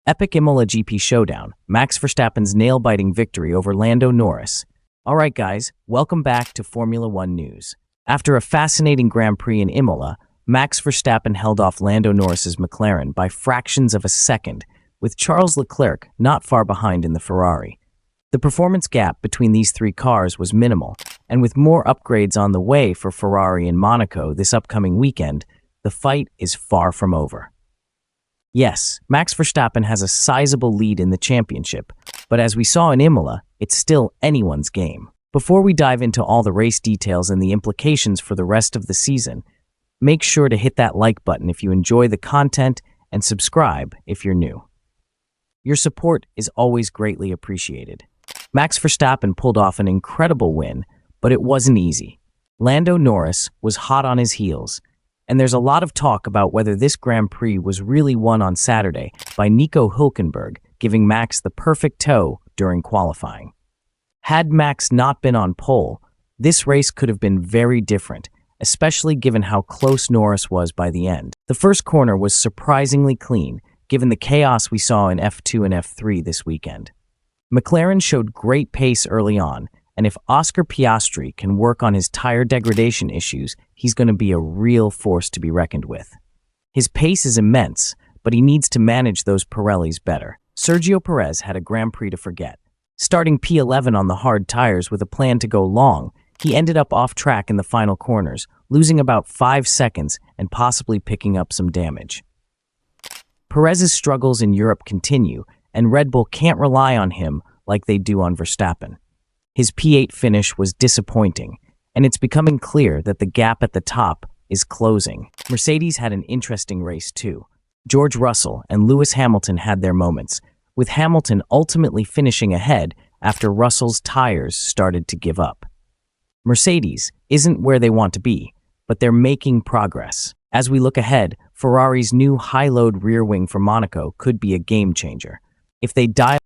Epic Imola GP Showdown, Max Verstappen's nail-biting victory over Lando Norris. Alright guys, welcome back to Formula One news. After a fascinating Grand Prix in Imola, Max Verstappen held off Lando Norris's McLaren by fractions of a second, with Charles Leclerc not far behind in the Ferrari. The performance gap between these three cars was minimal, and with more upgrades on the way for Ferrari in Monaco this upcoming weekend, the fight is far from over. Yes, Max Verstappen has a sizable lead in the championship, but as we saw in Imola, it's still anyone's game. Before we dive into all the race details and the implications for the rest of the season, make sure to hit that like button if you enjoy the content and subscribe if you're new. Your support is always greatly appreciated. Max Verstappen pulled off an incredible win, but it wasn't easy. Lando Norris was hot on his heels, and there's a lot of talk about whether this Grand Prix was really won on Saturday by Nico Hülkenberg, giving Max the perfect tow during qualifying. Had Max not been on pole, this race could have been very different, especially given how close Norris was by the end. The first corner was surprisingly clean, given the chaos we saw in F2 and F3 this weekend. McLaren showed great pace early on, and if Oscar Piastri can work on his tire degradation issues, he's going to be a real force to be reckoned with. His pace is immense, but he needs to manage those Pirellis better. Sergio Perez had a Grand Prix to forget. Starting P11 on the hard tires with a plan to go long, he ended up off track in the final corners, losing about 5 seconds and possibly picking up some damage. Perez's struggles in Europe continue, and Red Bull can't rely on him like they do on Verstappen. His P8 finish was disappointing, and it's becoming clear that the gap at the top is closing. Mercedes had an interesting race too. George Russell and Lewis Hamilton had their moments, with Hamilton ultimately finishing ahead after Russell's tires started to give up. Mercedes isn't where they want to be, but they're making progress. As we look ahead, Ferrari's new high-load rear wing for Monaco could be a game changer. If they dial